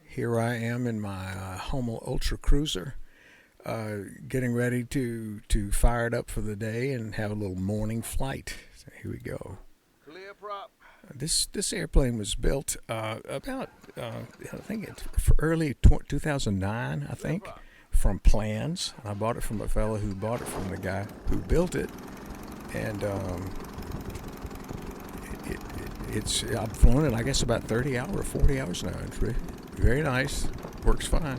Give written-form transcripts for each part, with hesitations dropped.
Here I am in my Hummel Ultracruiser, getting ready to fire it up for the day and have a little morning flight. So here we go. Clear prop. This airplane was built about I think it's early 2009. I Clear think prop. from plans. I bought it from a fellow who bought it from the guy who built it, and it's I've flown it I guess about 30 hours, 40 hours now. It's very nice. Works fine.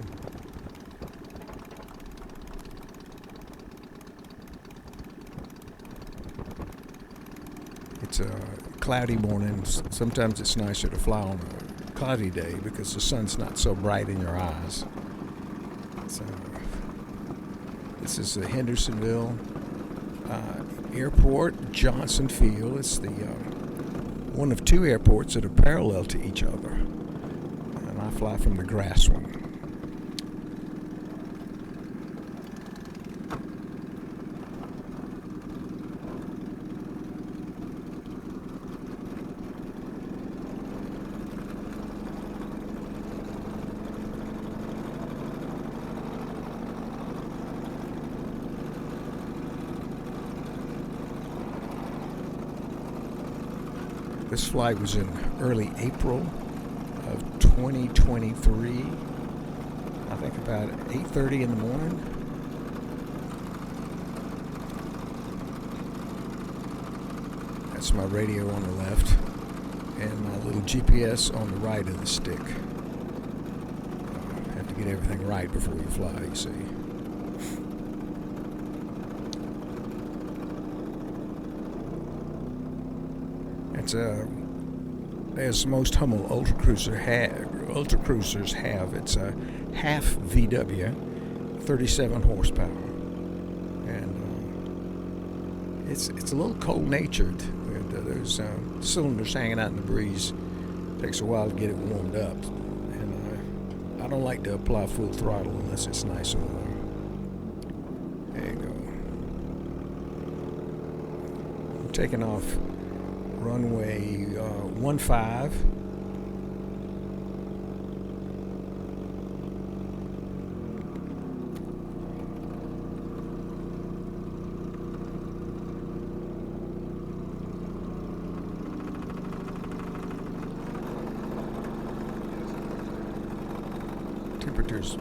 It's a cloudy morning. Sometimes it's nicer to fly on a cloudy day because the sun's not so bright in your eyes. So this is the Hendersonville Airport, Johnson Field. It's the one of two airports that are parallel to each other, and I fly from the grass one. This flight was in early April of 2023. I think about 8:30 in the morning. That's my radio on the left and my little GPS on the right of the stick. Have to get everything right before you fly, you see. It's as most Hummel Ultracruisers have. It's a half VW, 37 horsepower, and it's a little cold-natured. There's cylinders hanging out in the breeze. Takes a while to get it warmed up, and I don't like to apply full throttle unless it's nice and warm. There you go. I'm taking off. Runway 15. Temperature's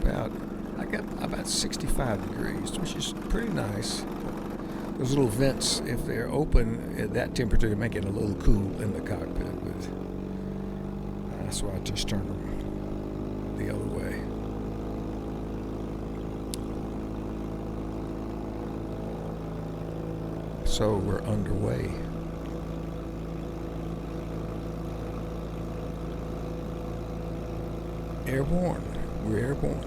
I got about 65 degrees, which is pretty nice. Those little vents, if they're open at that temperature, make it a little cool in the cockpit. But that's why I just turned them the other way. So we're underway. Airborne. We're airborne.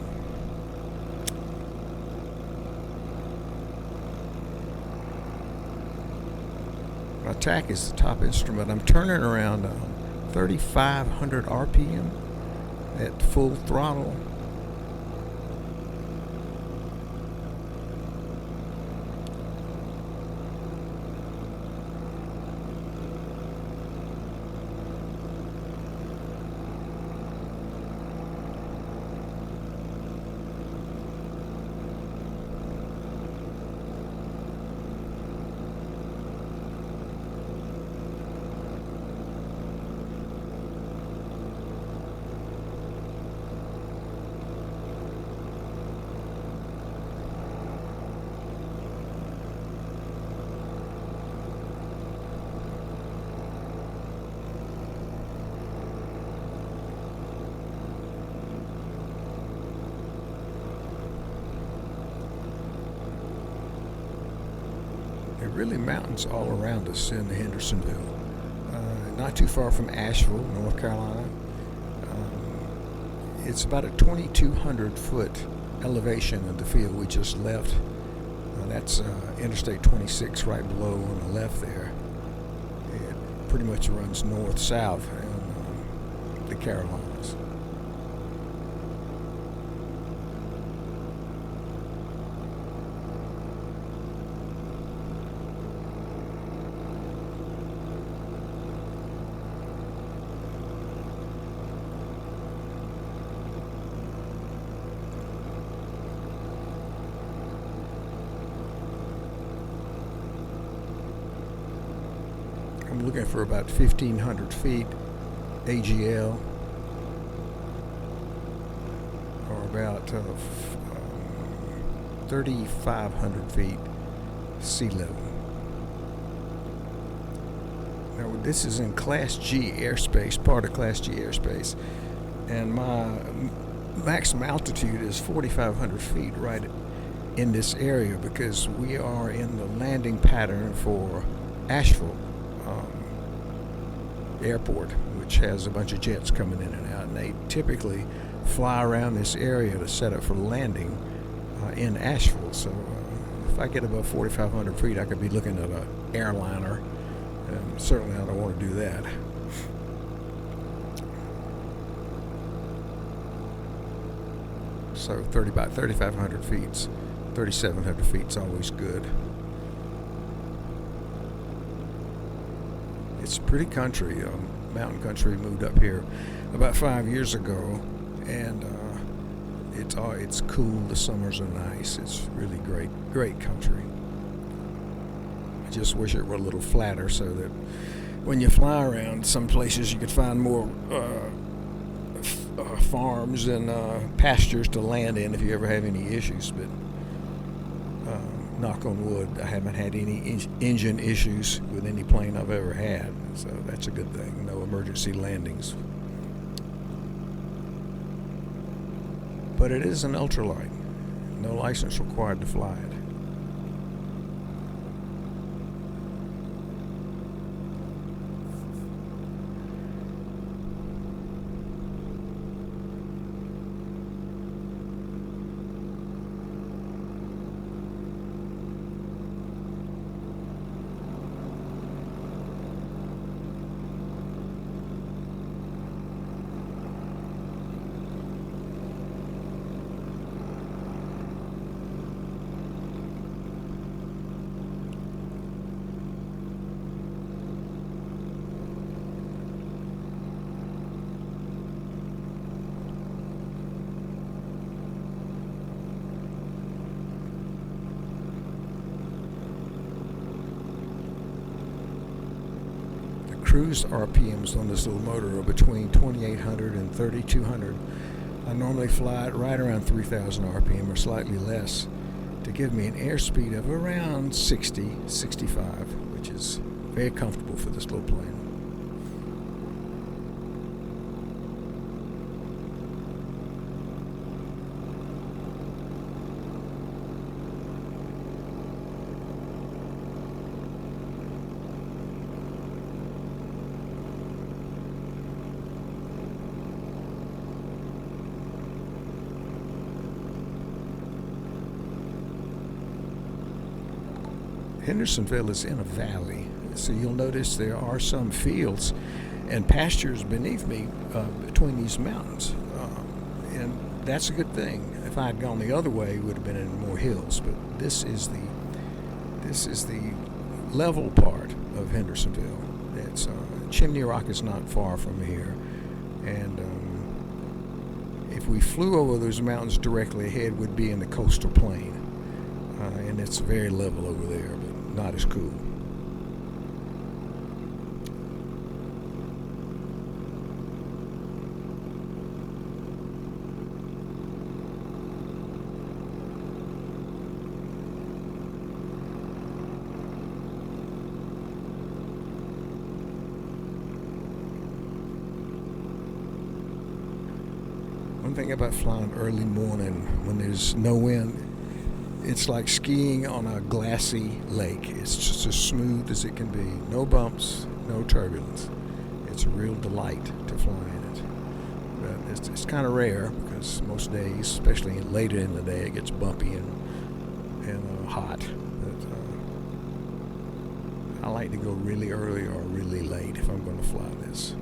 My TAC is the top instrument. I'm turning around 3,500 RPM at full throttle. There are really mountains all around us in Hendersonville. Not too far from Asheville, North Carolina. It's about a 2,200 foot elevation of the field we just left. That's Interstate 26 right below on the left there. It pretty much runs north-south in the Carolinas. looking for about 1,500 feet AGL, or about 3,500 feet sea level. Now, this is in Class G airspace, part of Class G airspace, and my maximum altitude is 4,500 feet right in this area, because we are in the landing pattern for Asheville Airport, which has a bunch of jets coming in and out, and they typically fly around this area to set up for landing in Asheville. So if I get above 4,500 feet, I could be looking at an airliner, and certainly I don't want to do that. So about 3,500 feet, 3,700 feet is always good. It's pretty country, mountain country. Moved up here about 5 years ago, and it's cool. The summers are nice. It's really great country. I just wish it were a little flatter, so that when you fly around some places you could find more farms and pastures to land in if you ever have any issues. But knock on wood, I haven't had any engine issues with any plane I've ever had, so that's a good thing. No emergency landings. But it is an ultralight. No license required to fly it. Cruise RPMs on this little motor are between 2,800 and 3,200. I normally fly it right around 3,000 RPM or slightly less to give me an airspeed of around 60, 65, which is very comfortable for this little plane. Hendersonville is in a valley, so you'll notice there are some fields and pastures beneath me between these mountains, and that's a good thing. If I had gone the other way, it would have been in more hills. But this is the level part of Hendersonville. It's Chimney Rock is not far from here, and if we flew over those mountains directly ahead, we'd be in the coastal plain, and it's very level over there, but not as cool. One thing about flying early morning when there's no wind, it's like skiing on a glassy lake. It's just as smooth as it can be. No bumps, no turbulence. It's a real delight to fly in it. But it's kind of rare, because most days, especially later in the day, it gets bumpy and hot. But I like to go really early or really late if I'm going to fly this.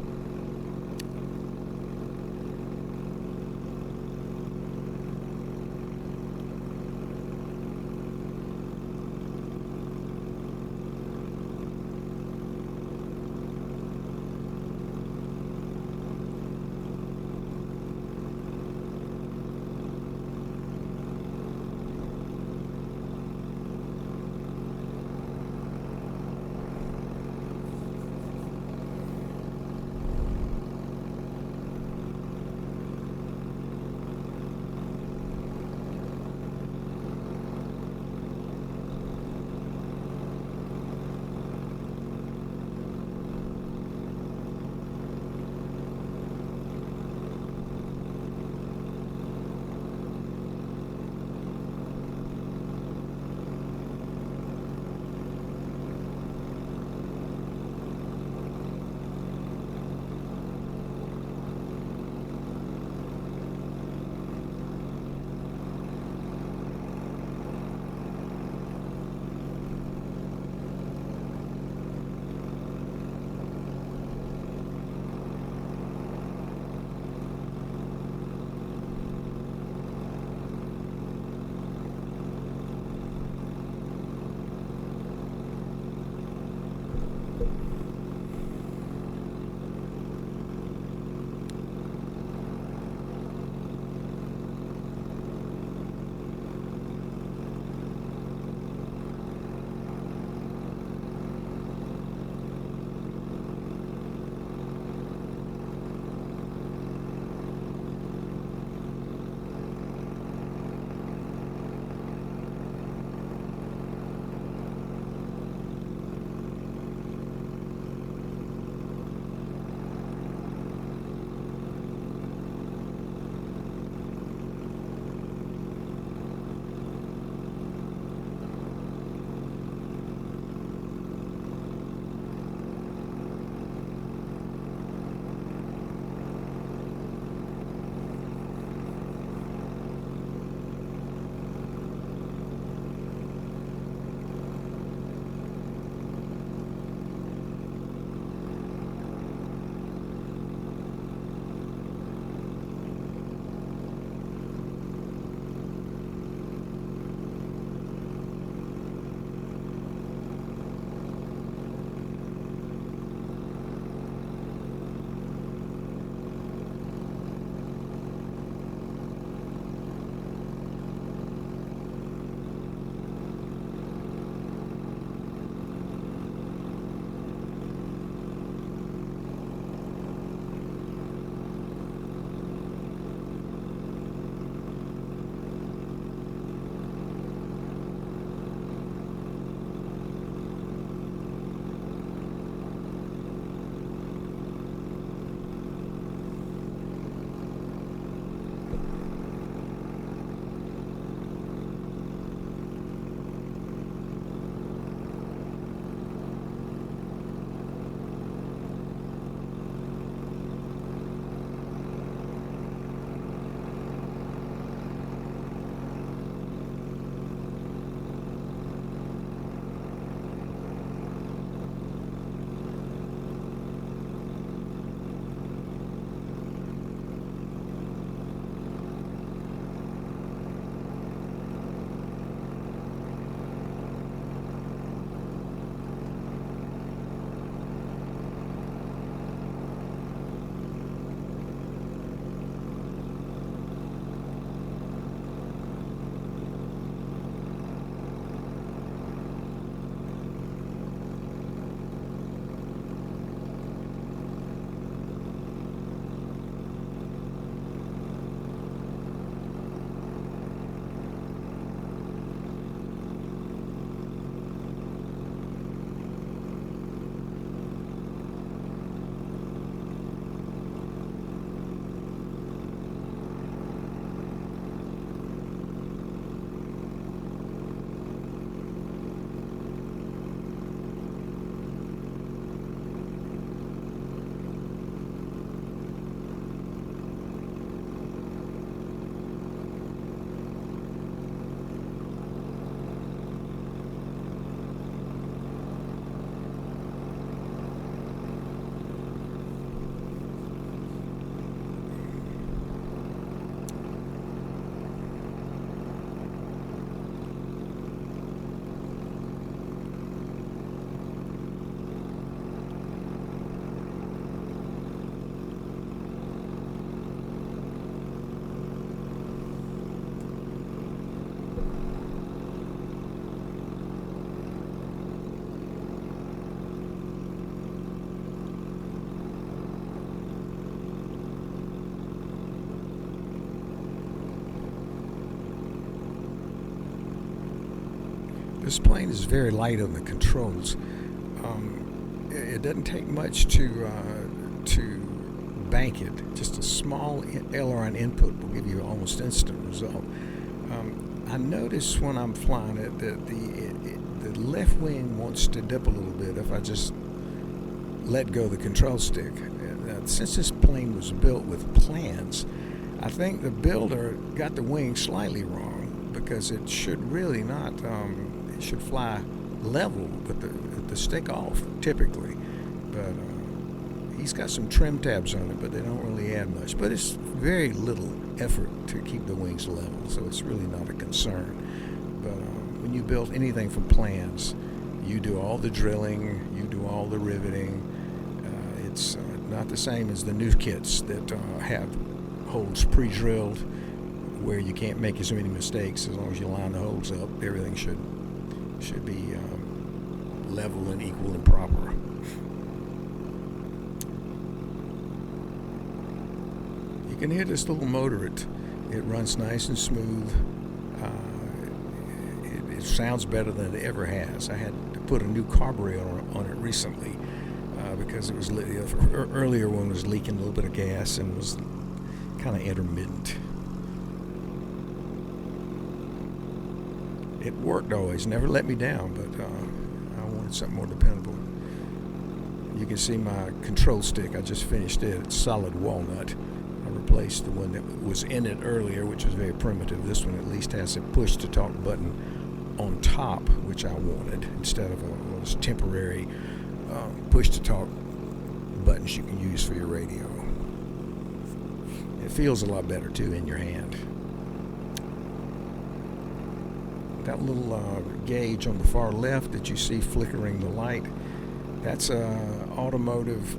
This plane is very light on the controls. It doesn't take much to bank it. Just a small aileron input will give you almost instant result. I notice when I'm flying it that the left wing wants to dip a little bit if I just let go of the control stick. Since this plane was built with plans, I think the builder got the wing slightly wrong, because it should really not, it should fly level with the stick off typically. But he's got some trim tabs on it, but they don't really add much. But it's very little effort to keep the wings level, so it's really not a concern. But when you build anything from plans, you do all the drilling, you do all the riveting. It's not the same as the new kits that have holes pre-drilled, where you can't make as many mistakes. As long as you line the holes up, everything should be level and equal and proper. You can hear this little motor. It runs nice and smooth. It sounds better than it ever has. I had to put a new carburetor on it recently because it was the earlier one was leaking a little bit of gas and was kind of intermittent. It worked always, never let me down, but I wanted something more dependable. You can see my control stick. I just finished it. It's solid walnut. I replaced the one that was in it earlier, which was very primitive. This one at least has a push-to-talk button on top, which I wanted, instead of those temporary push-to-talk buttons you can use for your radio. It feels a lot better, too, in your hand. That little gauge on the far left that you see flickering the light, that's an automotive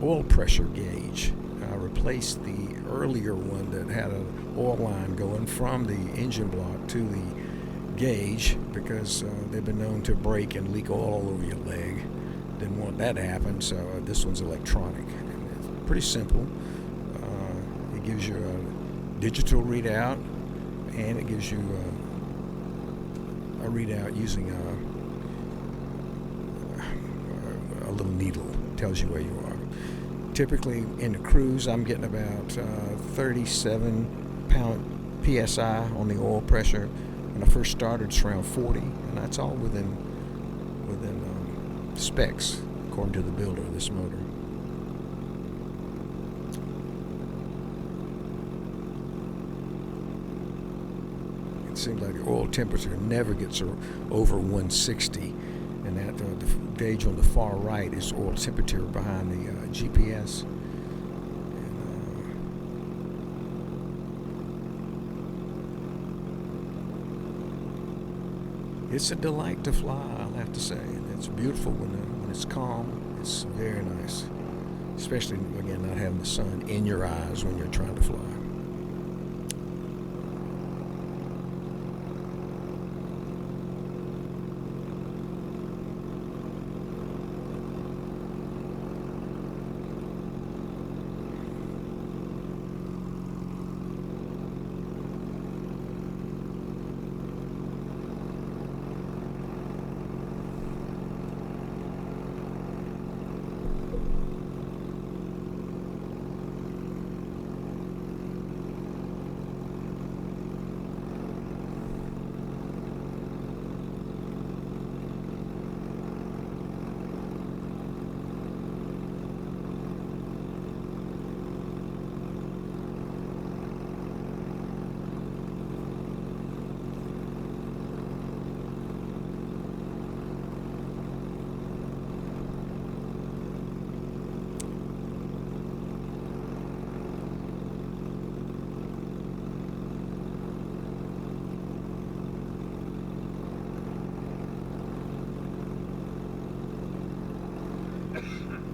oil pressure gauge. I replaced the earlier one that had an oil line going from the engine block to the gauge, because they've been known to break and leak oil all over your leg. Didn't want that to happen, so this one's electronic. And it's pretty simple. It gives you a digital readout, and it gives you a readout using a little needle. Tells you where you are. Typically in the cruise, I'm getting about 37 pound PSI on the oil pressure. When I first started, it's around 40, and that's all within specs, according to the builder of this motor. It seems like the oil temperature never gets over 160, and that the gauge on the far right is oil temperature behind the GPS. It's a delight to fly, I'll have to say. It's beautiful when it's calm. It's very nice, especially, again, not having the sun in your eyes when you're trying to fly.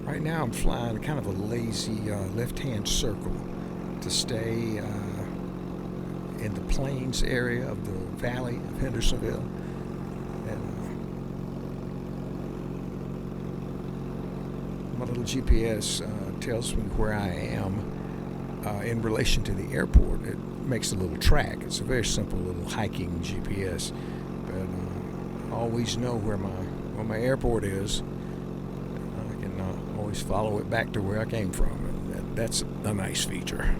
Right now I'm flying kind of a lazy left-hand circle to stay in the plains area of the valley of Hendersonville. And my little GPS tells me where I am in relation to the airport. It makes a little track. It's a very simple little hiking GPS, but always know where my airport is. I can always follow it back to where I came from, and that's a nice feature.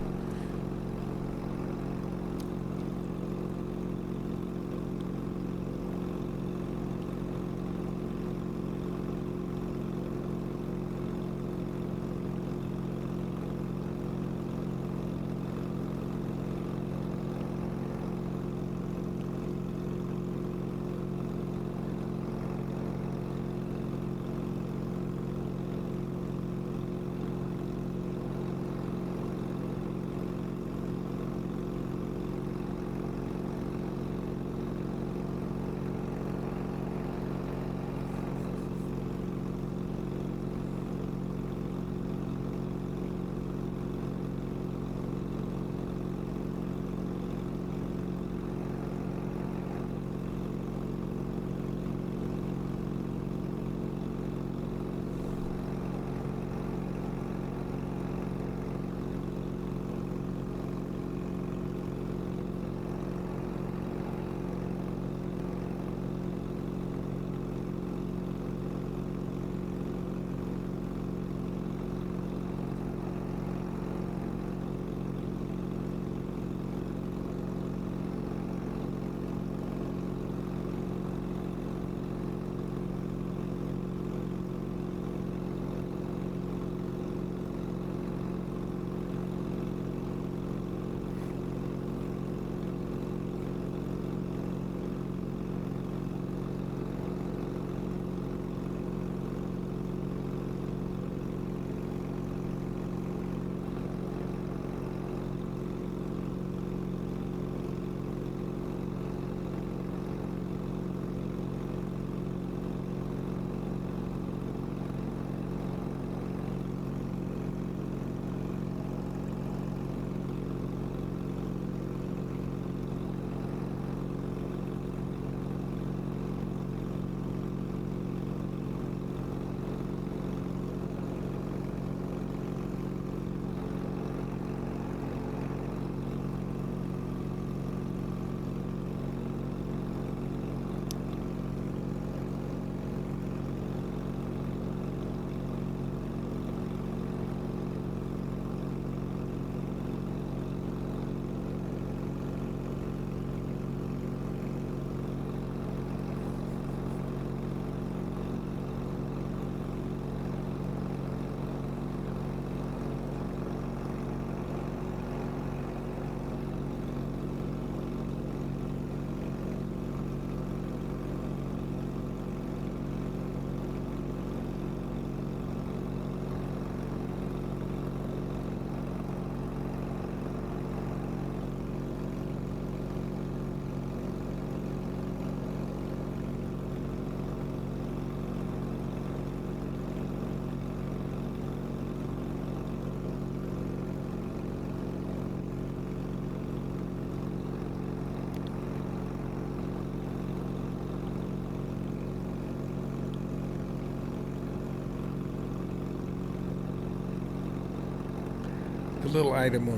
The little item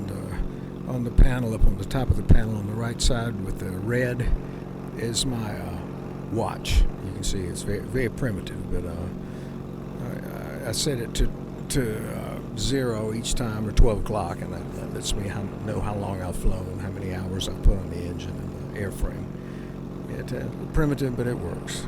on the panel, up on the top of the panel on the right side with the red, is my watch. You can see it's very, very primitive, but I set it to 0 each time, or 12 o'clock, and that lets me know how long I've flown, how many hours I've put on the engine and the airframe. It's primitive, but it works.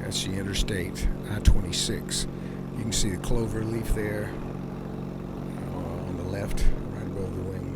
That's the interstate, I-26. You can see the clover leaf there on the left, right above the wing.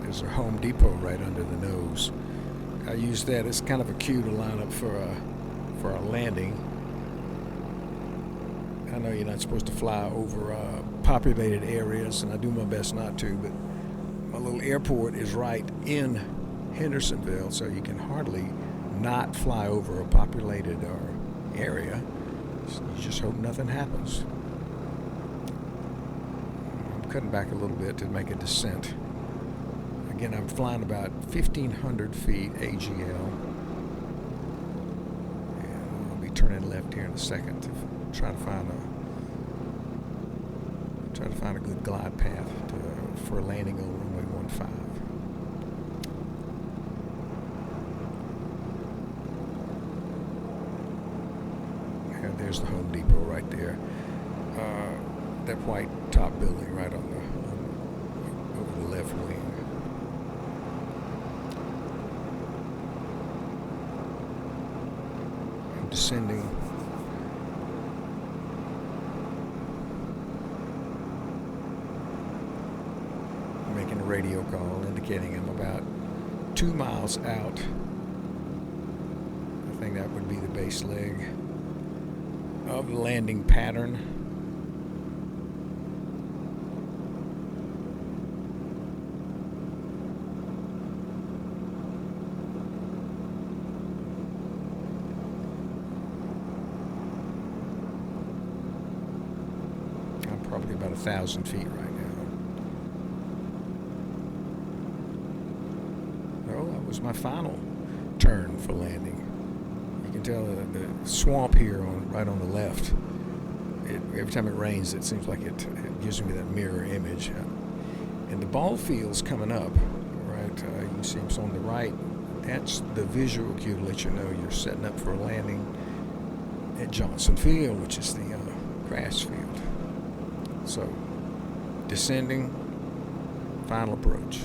There's a Home Depot right under the nose. I use that as kind of a cue to line up for our landing. I know you're not supposed to fly over populated areas, and I do my best not to, but my little airport is right in Hendersonville, so you can hardly not fly over a populated area. You just hope nothing happens. I'm cutting back a little bit to make a descent. Again, I'm flying about 1,500 feet AGL, and I'll be turning left here in a second to try to find a good glide path for landing on runway 15. And there's the Home Depot right there. That white top building right on over the left wing. Descending. Making a radio call indicating I'm about 2 miles out. I think that would be the base leg of the landing pattern. Probably about 1,000 feet right now. Oh, that was my final turn for landing. You can tell the swamp here right on the left. Every time it rains, it seems like it gives me that mirror image. And the ball field's coming up, right? You can see it's on the right. That's the visual cue to let you know you're setting up for a landing at Johnson Field, which is the grass field. So, descending, final approach.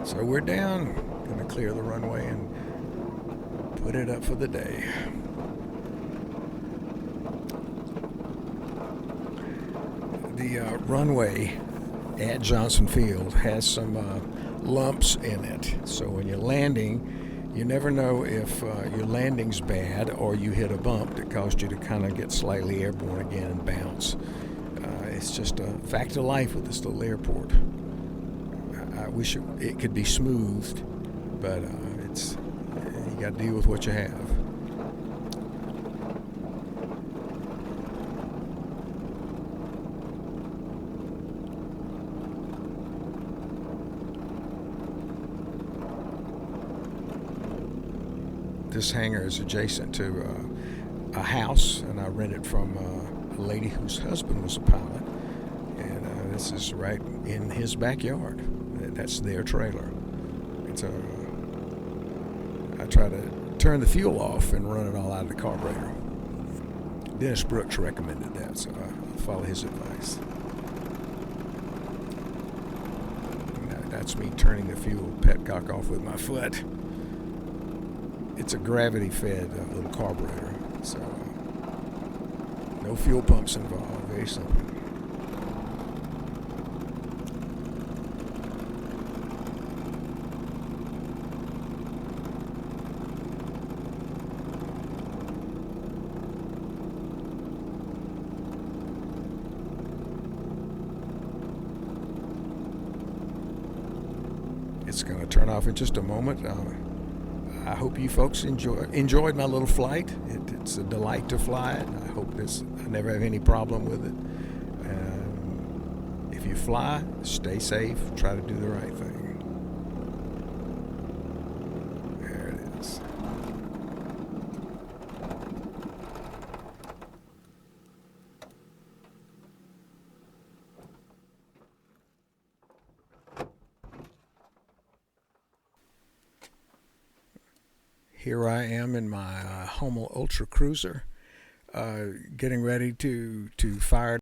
So we're down, gonna clear the runway and put it up for the day. The runway at Johnson Field has some lumps in it. So when you're landing, you never know if your landing's bad or you hit a bump that caused you to kind of get slightly airborne again and bounce. It's just a fact of life with this little airport. I wish it could be smoothed, but you got to deal with what you have. This hangar is adjacent to a house, and I rented from a lady whose husband was a pilot, and this is right in his backyard. That's their trailer. I try to turn the fuel off and run it all out of the carburetor. Dennis Brooks recommended that, so I'll follow his advice. That's me turning the fuel petcock off with my foot. It's a gravity-fed little carburetor, so no fuel pumps involved. Very simple. It's going to turn off in just a moment. I hope you folks enjoyed my little flight. It's a delight to fly it. I hope I never have any problem with it. If you fly, stay safe. Try to do the right thing. There it is. Here I am in my Hummel Ultracruiser, getting ready to fire